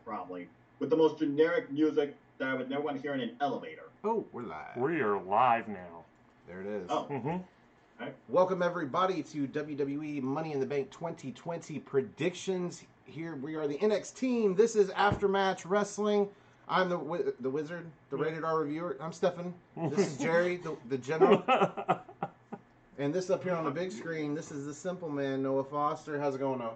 probably, with the most generic music that I would never want to hear in an elevator. Oh, we're live. We are live now. There it is. Oh. Mm-hmm. Right. Welcome, everybody, to WWE Money in the Bank 2020 predictions. Here we are, the NX team. This is Aftermatch Wrestling. I'm the wizard, the rated R reviewer. I'm Stefan. This is Jerry, the general. And this up here on the big screen, this is the simple man, Noah Foster. How's it going, Noah?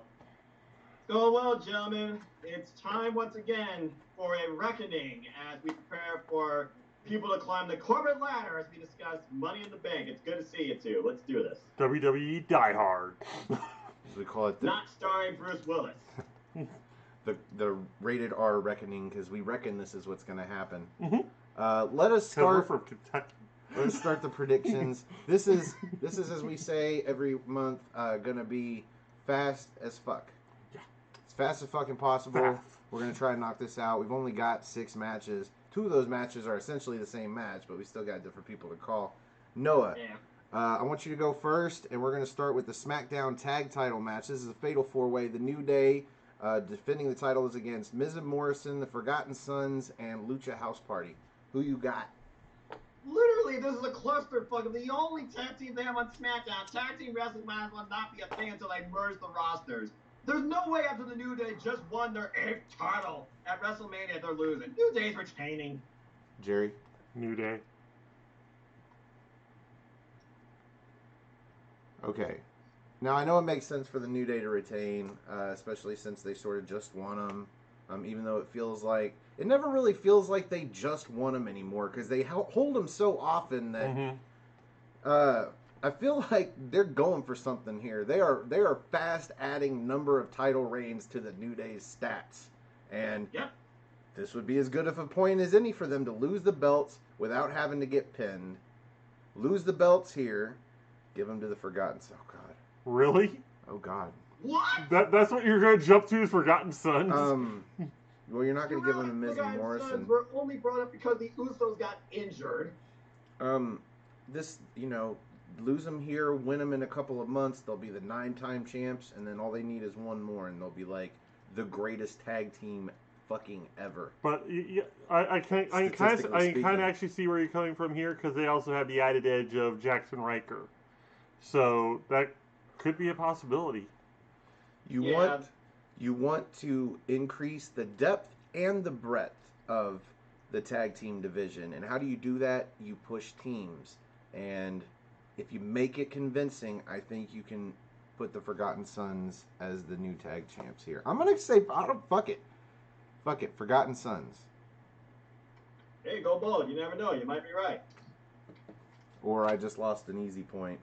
So, well, gentlemen, it's time once again for a reckoning as we prepare for people to climb the corporate ladder as we discuss Money in the Bank. It's good to see you two. Let's do this. WWE Die Hard. As we call it, not starring Bruce Willis. the rated R reckoning, because we reckon this is what's going to happen. Mm-hmm. Let us start. We're from Kentucky. Let's start the predictions. This is as we say every month, gonna be fast as fuck. Yeah. As fast as fucking possible. We're gonna try and knock this out. We've only got 6 matches. 2 of those matches are essentially the same match, but we still got different people to call. Noah, I want you to go first, and we're gonna start with the SmackDown Tag Title match. This is a Fatal 4-Way. The New Day defending the titles against Miz and Morrison, the Forgotten Sons, and Lucha House Party. Who you got? Literally, this is a clusterfuck of the only tag team they have on SmackDown. Tag team wrestling might as well not be a thing until they merge the rosters. There's no way after the New Day just won their 8th title at WrestleMania they're losing. New Day's retaining. Jerry? New Day. Okay. Now, I know it makes sense for the New Day to retain, especially since they sort of just won them. Even though it never really feels like they just won them anymore, because they hold them so often that I feel like they're going for something here. They are fast adding number of title reigns to the New Day's stats, and this would be as good of a point as any for them to lose the belts without having to get pinned. Lose the belts here, give them to the Forgotten Sons. Oh God! Really? Oh God! What? That's what you're going to jump to is Forgotten Sons? Well, you're not going to give them to Miz and Morrison. Sons were only brought up because the Usos got injured. This, lose them here, win them in a couple of months, they'll be the 9-time champs, and then all they need is one more, and they'll be like the greatest tag team fucking ever. But I kind of actually see where you're coming from here, because they also have the added edge of Jackson Riker. So that could be a possibility. You want to increase the depth and the breadth of the tag team division. And how do you do that? You push teams. And if you make it convincing, I think you can put the Forgotten Sons as the new tag champs here. I'm going to say, fuck it. Fuck it, Forgotten Sons. Hey, go bold. You never know. You might be right. Or I just lost an easy point.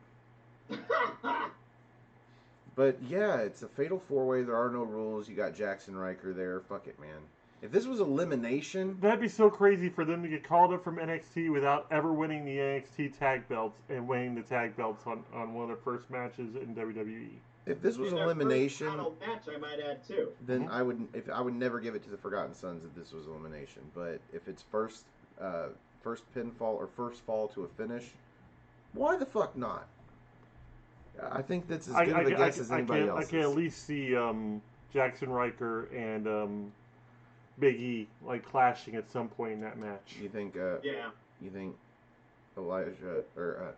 But yeah, it's a Fatal 4-Way. There are no rules. You got Jackson Riker there. Fuck it, man. If this was elimination... That'd be so crazy for them to get called up from NXT without ever winning the NXT tag belts and winning the tag belts on one of their first matches in WWE. If this was elimination... match, I might add too. Then I would never give it to the Forgotten Sons if this was elimination. But if it's first pinfall or first fall to a finish, why the fuck not? I think that's as good of a guess as anybody else. I can at least see Jackson Riker and Big E clashing at some point in that match. You think? You think Elijah or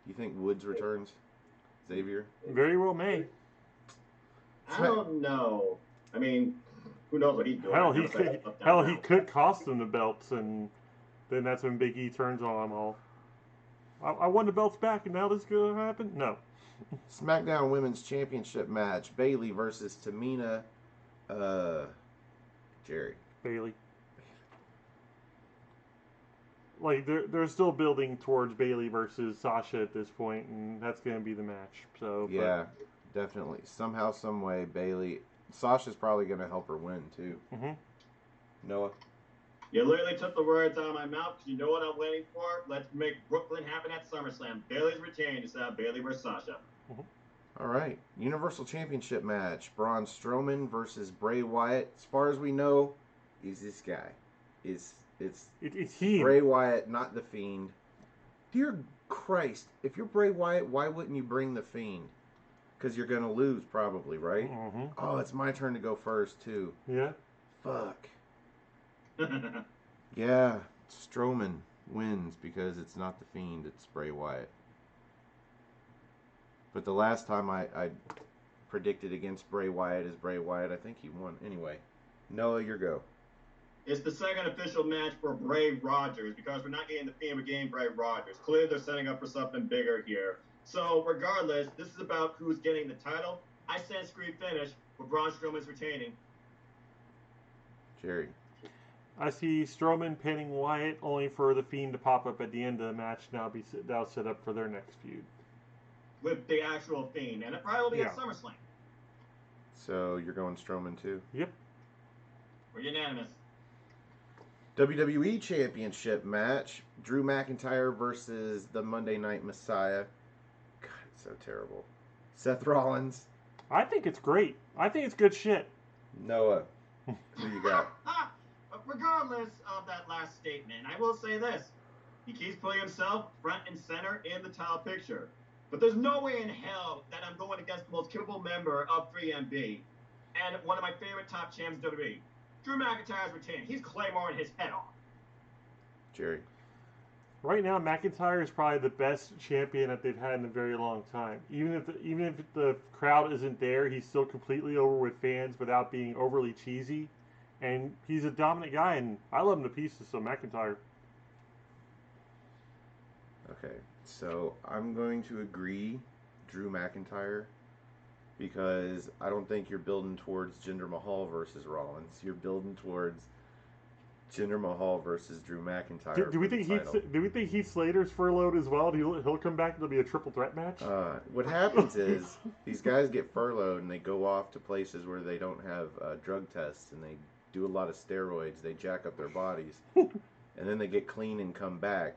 you think Woods returns? Xavier? Very well may. I don't know. I mean, who knows what he's doing? He could cost them the belts, and then that's when Big E turns on them all. I won the belts back, and now this is going to happen? No. SmackDown Women's Championship match. Bayley versus Tamina. Jerry. Bayley. They're still building towards Bayley versus Sasha at this point, and that's going to be the match. So yeah, definitely. Somehow, some way, Bayley. Sasha's probably going to help her win, too. Mm-hmm. Noah? You literally took the words out of my mouth. You know what I'm waiting for? Let's make Brooklyn happen at SummerSlam. Bayley's retained instead of Bayley versus Sasha. Mm-hmm. All right. Universal Championship match. Braun Strowman versus Bray Wyatt. As far as we know, is this guy. It's he. Bray Wyatt, not the Fiend. Dear Christ, if you're Bray Wyatt, why wouldn't you bring the Fiend? Because you're going to lose probably, right? Mm-hmm. Oh, it's my turn to go first, too. Yeah. Fuck. Yeah, Strowman wins because it's not The Fiend, it's Bray Wyatt. But the last time I predicted against Bray Wyatt as Bray Wyatt, I think he won. Anyway, Noah, your go. It's the second official match for Bray Rogers because we're not getting The Fiend, we're getting Bray Rogers. Clearly, they're setting up for something bigger here. So, regardless, this is about who's getting the title. I said screen finish, but Braun Strowman's retaining. Jerry. I see Strowman pinning Wyatt, only for The Fiend to pop up at the end of the match. Now set up for their next feud with the actual Fiend, and it probably will be at SummerSlam. So you're going Strowman too? Yep. We're unanimous. WWE Championship match: Drew McIntyre versus the Monday Night Messiah. God, it's so terrible. Seth Rollins. I think it's great. I think it's good shit. Noah, who you got? Regardless of that last statement, I will say this. He keeps putting himself front and center in the title picture. But there's no way in hell that I'm going against the most capable member of 3MB and one of my favorite top champs of WWE. Drew McIntyre's retained. He's Claymoreing his head off. Jerry. Right now, McIntyre is probably the best champion that they've had in a very long time. Even if the crowd isn't there, he's still completely over with fans without being overly cheesy. And he's a dominant guy, and I love him to pieces, so McIntyre. Okay, so I'm going to agree Drew McIntyre because I don't think you're building towards Jinder Mahal versus Rollins. You're building towards Jinder Mahal versus Drew McIntyre. Do we think Heath Slater's furloughed as well? He'll come back and it'll be a triple threat match? What happens is these guys get furloughed and they go off to places where they don't have drug tests and they do a lot of steroids. They jack up their bodies and then they get clean and come back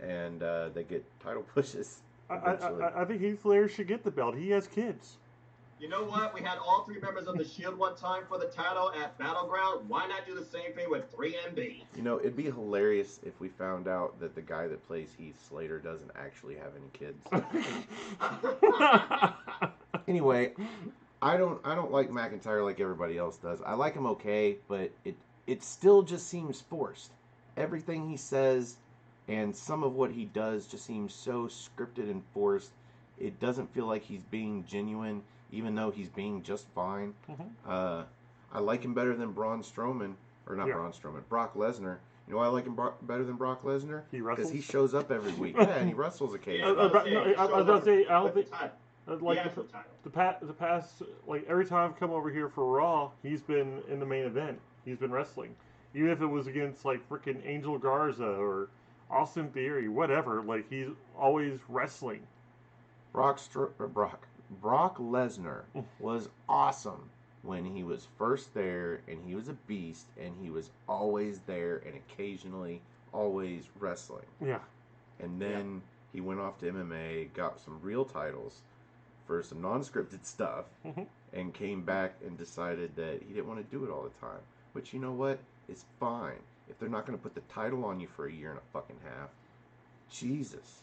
and they get title pushes. I think Heath Slater should get the belt. He has kids. You know what? We had all three members of the Shield one time for the title at Battleground. Why not do the same thing with 3MB? You know, it'd be hilarious if we found out that the guy that plays Heath Slater doesn't actually have any kids. Anyway, I don't like McIntyre like everybody else does. I like him okay, but it still just seems forced. Everything he says and some of what he does just seems so scripted and forced. It doesn't feel like he's being genuine, even though he's being just fine. Mm-hmm. I like him better than Braun Strowman, or not Braun Strowman, Brock Lesnar. You know why I like him better than Brock Lesnar? He wrestles? Because he shows up every week. Yeah, and he wrestles occasionally. I was about to say, I don't think... Like the past, like every time I've come over here for Raw, he's been in the main event. He's been wrestling, even if it was against like freaking Angel Garza or Austin Theory, whatever. Like he's always wrestling. Brock Lesnar was awesome when he was first there, and he was a beast, and he was always there, and occasionally always wrestling. Yeah. And then he went off to MMA, got some real titles for some non-scripted stuff, and came back and decided that he didn't want to do it all the time. Which, you know what? It's fine. If they're not going to put the title on you for a year and a fucking half, Jesus.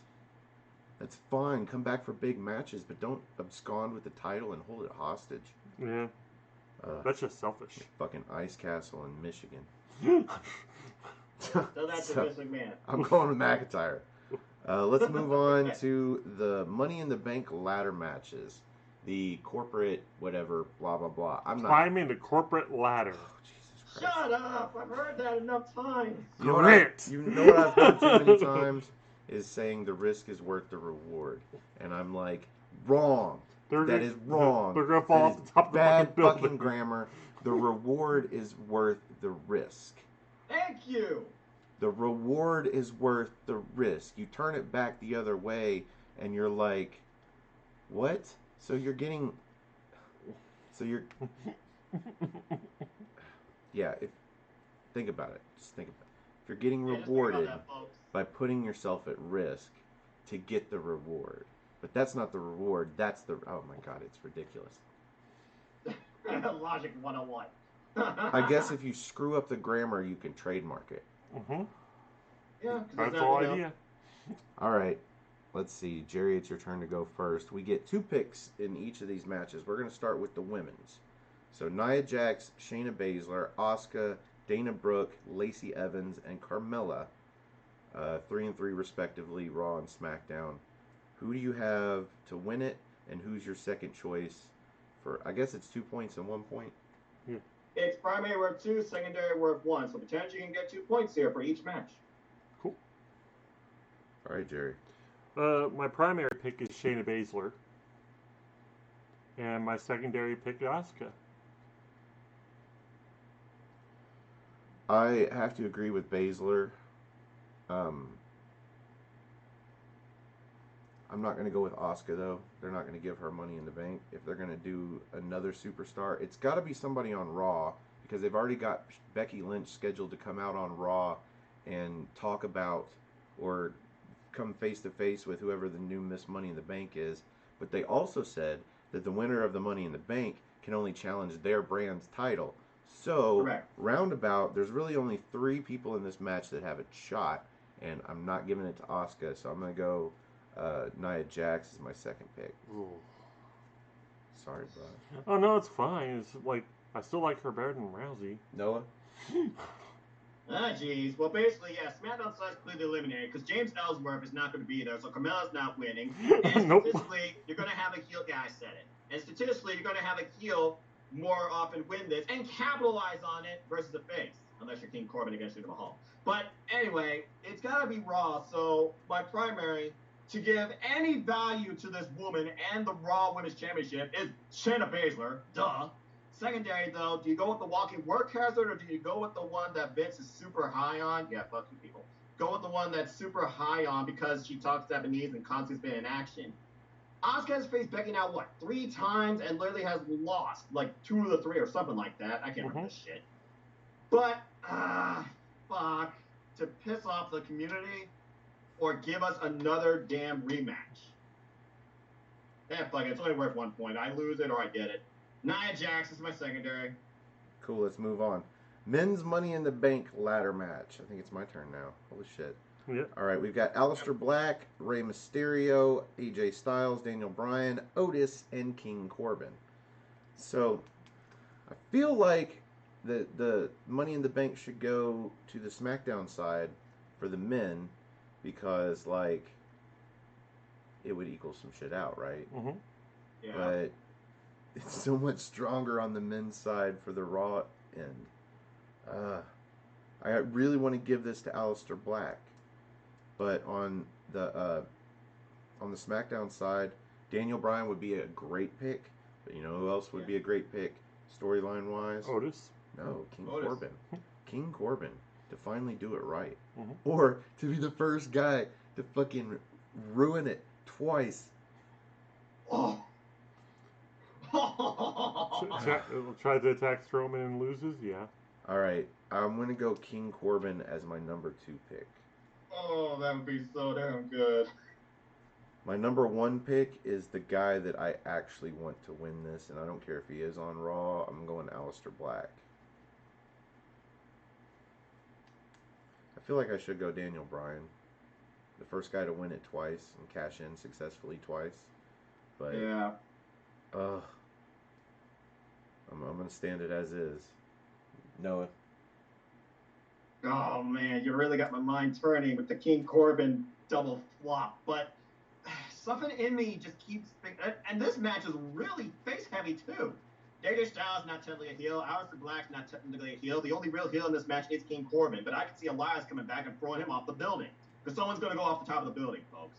That's fine. Come back for big matches, but don't abscond with the title and hold it hostage. Yeah. That's just selfish. Fucking Ice Castle in Michigan. So that's a missing man. I'm going with McIntyre. Let's move on to the Money in the Bank ladder matches. The corporate whatever, blah, blah, blah. I'm not... Climbing the corporate ladder. Oh, Jesus Christ. Shut up! I've heard that enough times. You know what I've heard too many times is saying the risk is worth the reward. And I'm like, wrong. That is wrong. They're going to fall off the top of the bad building. Fucking grammar. The reward is worth the risk. Thank you. The reward is worth the risk. You turn it back the other way, and you're like, what? So you're getting... So you're... Yeah, think about it. Just think about it. If you're getting rewarded by putting yourself at risk to get the reward. But that's not the reward. That's the... Oh, my God. It's ridiculous. Logic 101. I guess if you screw up the grammar, you can trademark it. Mm-hmm. Yeah, that's the whole idea. All right. let's see, Jerry, it's your turn to go first. We get 2 picks in each of these matches. We're going to start with the women's. So Nia Jax, Shayna Baszler, Asuka, Dana Brooke, Lacey Evans, and Carmella, 3-3 respectively, Raw and SmackDown. Who do you have to win it, and who's your second choice for? I guess it's 2 points and 1 point. Yeah. It's primary worth 2, secondary worth 1. So potentially you can get 2 points here for each match. Cool. All right, Jerry. My primary pick is Shayna Baszler, and my secondary pick is Asuka. I have to agree with Baszler. I'm not going to go with Asuka, though. They're not going to give her Money in the Bank. If they're going to do another superstar, it's got to be somebody on Raw, because they've already got Becky Lynch scheduled to come out on Raw and talk about or come face-to-face with whoever the new Miss Money in the Bank is. But they also said that the winner of the Money in the Bank can only challenge their brand's title. So, Correct. Roundabout, there's really only 3 people in this match that have a shot, and I'm not giving it to Asuka, so I'm going to go Nia Jax is my second pick. Ooh. Sorry, bro. Oh no, it's fine. It's like I still like her better than Rousey. Noah? Jeez. Well, basically, yeah, SmackDown side's clearly eliminated because James Ellsworth is not going to be there, so Carmella's not winning. And Nope. statistically, you're going to have a heel. Yeah, I said it. And statistically, you're going to have a heel more often win this and capitalize on it versus a face, unless you're King Corbin against Jinder Mahal. But anyway, it's got to be Raw. So my primary to give any value to this woman and the Raw Women's Championship is Shayna Baszler. Duh. Secondary, though, do you go with the walking work hazard or do you go with the one that Vince is super high on? Yeah, fuck you people. Go with the one that's super high on because she talks Japanese and constantly been in action. Asuka has faced Becky now, 3 times and literally has lost, 2 of the 3 or something like that. I can't remember this shit. But, fuck. To piss off the community or give us another damn rematch. Fuck it. It's only worth 1 point. I lose it or I get it. Nia Jax is my secondary. Cool, let's move on. Men's Money in the Bank ladder match. I think it's my turn now. Holy shit. Yep. All right, we've got Aleister Black, Rey Mysterio, AJ Styles, Daniel Bryan, Otis, and King Corbin. So, I feel like the Money in the Bank should go to the SmackDown side for the men because, it would equal some shit out, right? Mm-hmm. Yeah. But it's so much stronger on the men's side for the Raw end. I really want to give this to Aleister Black. But on the SmackDown side, Daniel Bryan would be a great pick. But you know who else would be a great pick, storyline wise? Otis. No, King Otis. Corbin. King Corbin to finally do it right, Mhm. or to be the first guy to fucking ruin it twice. Oh. Tries to attack Strowman and loses. Yeah. All right, I'm gonna go King Corbin as my number 2 pick. Oh, that would be so damn good. My number 1 pick is the guy that I actually want to win this, and I don't care if he is on Raw. I'm going Aleister Black. I feel like I should go Daniel Bryan, the first guy to win it twice and cash in successfully twice. But Yeah. I'm gonna stand it as is. Noah. Oh man, you really got my mind turning with the King Corbin double flop. But something in me just keeps thinking, and this match is really face heavy too. AJ Styles not technically a heel. Aleister Black's not technically a heel. The only real heel in this match is King Corbin. But I can see Elias coming back and throwing him off the building because someone's going to go off the top of the building, folks.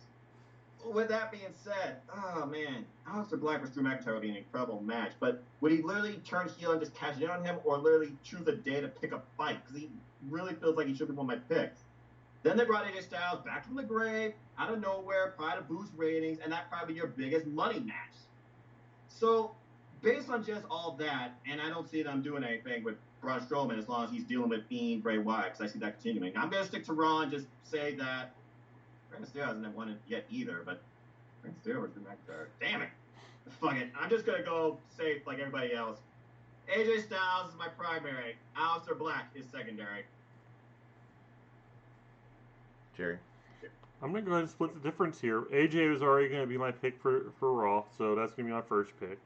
With that being said, oh man, Aleister Black versus Drew McIntyre would be an incredible match. But would he literally turn heel and just cash in on him, or literally choose a day to pick a fight? Because he really feels like he should be one of my picks. Then they brought AJ Styles back from the grave, out of nowhere, probably to boost ratings, and that probably be your biggest money match. So, based on just all that, and I don't see them doing anything with Braun Strowman as long as he's dealing with Fiend Bray Wyatt, because I see that continuing. I'm going to stick to Raw and just say that Rey Mysterio hasn't won it yet either, but Rey Mysterio versus Drew McIntyre. Damn it. Fuck it. I'm just going to go safe like everybody else. AJ Styles is my primary. Aleister Black is secondary. Jerry. I'm going to go ahead and split the difference here. AJ was already going to be my pick for Raw, so that's going to be my first pick.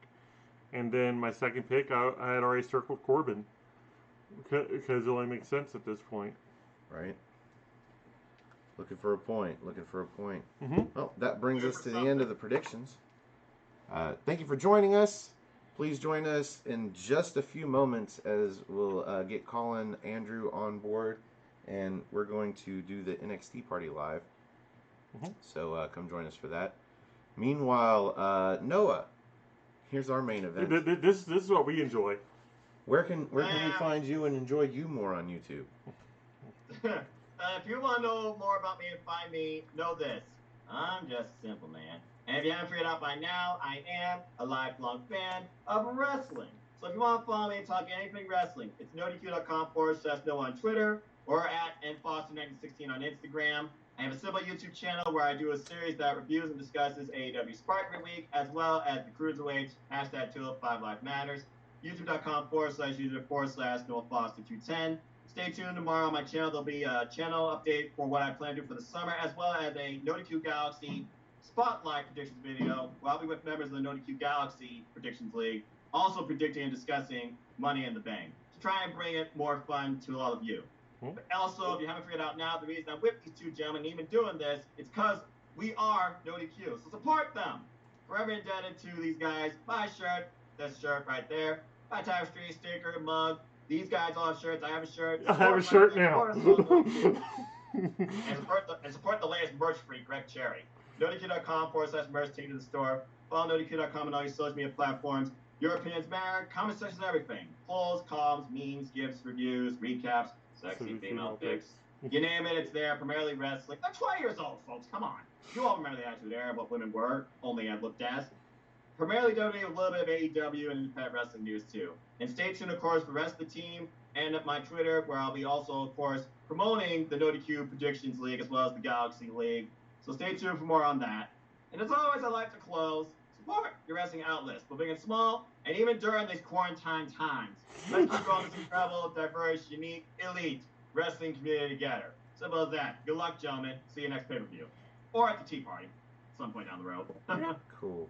And then my second pick, I had already circled Corbin. Because it only makes sense at this point. Right. Looking for a point. Mm-hmm. Well, that brings us to the end of the predictions. Thank you for joining us. Please join us in just a few moments as we'll get Colin, Andrew on board, and we're going to do the NXT party live. Mm-hmm. So come join us for that. Meanwhile, Noah, here's our main event. This is what we enjoy. Where can we find you and enjoy you more on YouTube? If you want to know more about me and find me, know this. I'm just a simple man. And if you haven't figured out by now, I am a lifelong fan of wrestling. So if you want to follow me and talk anything wrestling, it's nodq.com/no on Twitter or at nfoster1916 on Instagram. I have a simple YouTube channel where I do a series that reviews and discusses AEW Spark every week, as well as the Cruiserweights, #205LifeMatters, youtube.com/user/NoahFoster210. Stay tuned tomorrow on my channel. There'll be a channel update for what I plan to do for the summer, as well as a NoDQ Galaxy Spotlight predictions video, where I'll be with members of the NoDQ Galaxy Predictions League, also predicting and discussing Money in the Bank, to try and bring it more fun to all of you. But also, if you haven't figured out now, the reason I'm with these two gentlemen even doing this is because we are NoDQ. So support them. Forever indebted to these guys. Buy a shirt. This shirt right there. Buy a tapestry, sticker, mug. These guys all have shirts. I have a shirt. I have a shirt now. And support the latest merch freak, Greg Cherry. NoDQ.com/merch. Take it to the store. Follow NoDQ.com on all your social media platforms. Your opinions matter. Comment sections, everything. Polls, columns, memes, gifs, reviews, recaps, sexy female pics. You name it, it's there. Primarily wrestling. They're 20 years old, folks. Come on. You all remember the Attitude Era, what women were, only I looked as. Primarily WWE with a little bit of AEW and independent wrestling news, too. And stay tuned, of course, for the rest of the team and at my Twitter, where I'll be also, of course, promoting the NoDQ Predictions League as well as the Galaxy League. So stay tuned for more on that. And as always, I like to close. Support your wrestling outlets, but big and small, and even during these quarantine times. Let's keep growing this incredible, diverse, unique, elite wrestling community together. Simple as that. Good luck, gentlemen. See you next pay-per-view. Or at the tea party. Some point down the road. Cool.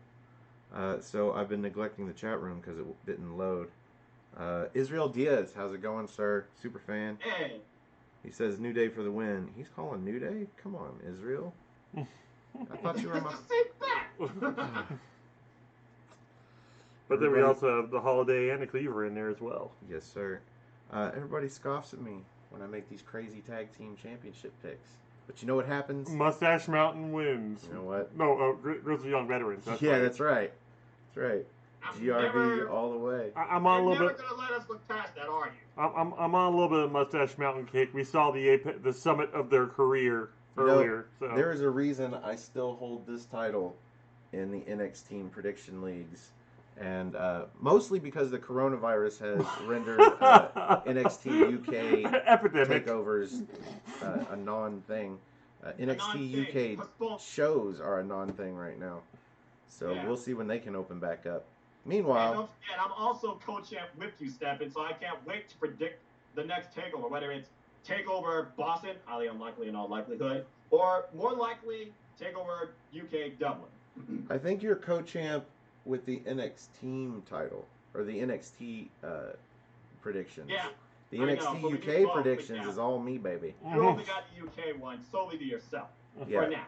So I've been neglecting the chat room because it didn't load. Israel Diaz, how's it going, sir? Super fan. Hey. He says New Day for the win. He's calling New Day? Come on, Israel. I thought you were my... But then we also have the Holiday and the Cleaver in there as well. Yes, sir. Everybody scoffs at me when I make these crazy tag team championship picks. But you know what happens? Mustache Mountain wins. You know what? No, Grizzly Young Veterans. That's right. That's right. GRV all the way. I'm on a little bit. You're never gonna let us look past that, are you? I'm on a little bit of Mustache Mountain kick. We saw the summit of their career earlier. So. There is a reason I still hold this title in the NXT Prediction Leagues. And mostly because the coronavirus has rendered NXT UK takeovers a non-thing. NXT UK shows are a non-thing right now. So we'll see when they can open back up. Meanwhile... And don't forget, I'm also co-champ with you, Stefan, so I can't wait to predict the next takeover, whether it's takeover Boston, highly unlikely in all likelihood, or more likely takeover UK Dublin. I think you're co-champ with the NXT title, or the NXT predictions. Yeah. The NXT UK predictions is all me, baby. You only got the UK one solely to yourself. Yeah. For now.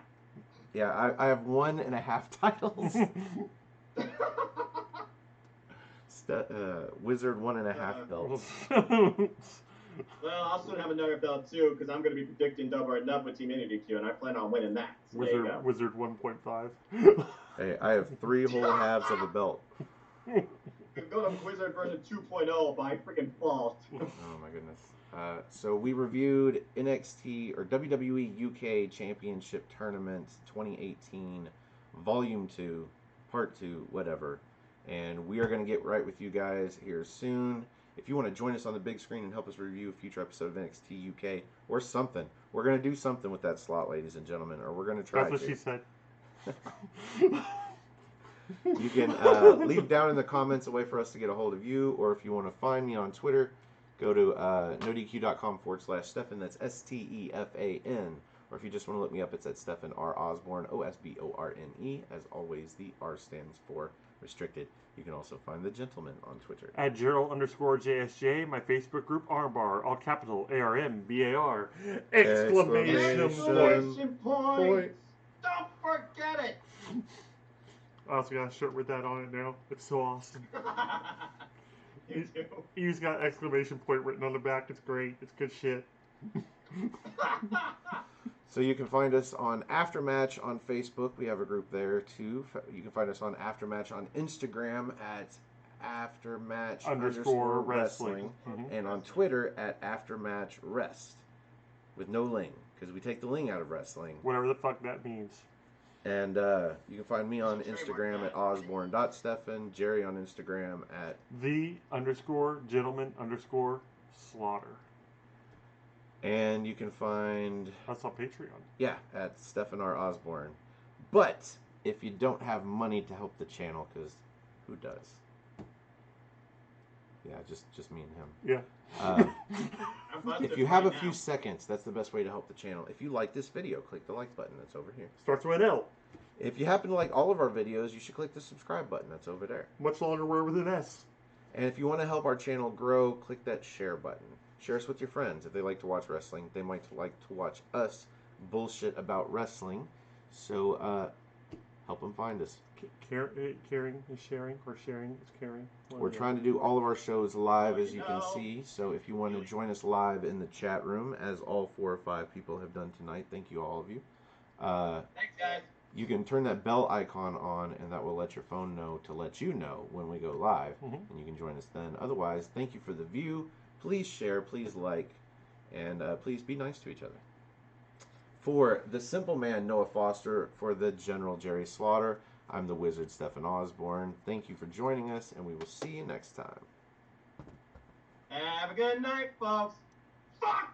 Yeah, I have 1.5 titles. Wizard 1.5 belts. Well, I'll soon have another belt too, because I'm going to be predicting Double or Enough with Team NXT, and I plan on winning that. So Wizard 1.5. Hey, I have 3 whole halves of a belt. Go to Wizard version 2.0 by freaking fault. Oh my goodness. So we reviewed NXT or WWE UK Championship Tournament 2018, Volume 2, Part 2, whatever. And we are going to get right with you guys here soon. If you want to join us on the big screen and help us review a future episode of NXT UK or something, we're going to do something with that slot, ladies and gentlemen, or we're going to try to. That's what she said. You can leave down in the comments a way for us to get a hold of you, or if you want to find me on Twitter, go to nodq.com/Stefan, that's Stefan, Or if you just want to look me up, it's at Stefan R. Osborne, Osborne. As always, the R stands for restricted. You can also find the gentleman on Twitter. At Gerald_JSJ, my Facebook group, Armbar, all capital, ARMBAR, exclamation point. Don't forget it. I also got a shirt with that on it now. It's so awesome. You too. He's got exclamation point written on the back. It's great. It's good shit. So you can find us on Aftermatch on Facebook. We have a group there too. You can find us on Aftermatch on Instagram at Aftermatch_wrestling. And on Twitter at AftermatchRest with no ling, because we take the ling out of wrestling. Whatever the fuck that means. And you can find me on Instagram at Osborne.Stefan, Jerry on Instagram at _gentleman_slaughter. And you can find... That's on Patreon. Yeah, at Stefan R. Osborne. But if you don't have money to help the channel, because who does? Yeah, just me and him. Yeah. If you have a few seconds, that's the best way to help the channel. If you like this video, click the like button. That's over here. Starts with an L. If you happen to like all of our videos, you should click the subscribe button. That's over there. Much longer word with an S. And if you want to help our channel grow, click that share button. Share us with your friends. If they like to watch wrestling, they might like to watch us bullshit about wrestling. So help them find us. Caring is sharing, or sharing is caring. We're trying to do all of our shows live, as you can see. So if you want to join us live in the chat room, as all 4 or 5 people have done tonight, thank you, all of you. Thanks, guys. You can turn that bell icon on, and that will let your phone know to let you know when we go live, and you can join us then. Otherwise, thank you for the view. Please share, please like, and please be nice to each other. For the simple man, Noah Foster, for the General Jerry Slaughter, I'm the Wizard, Stefan Osborne. Thank you for joining us, and we will see you next time. Have a good night, folks. Fuck!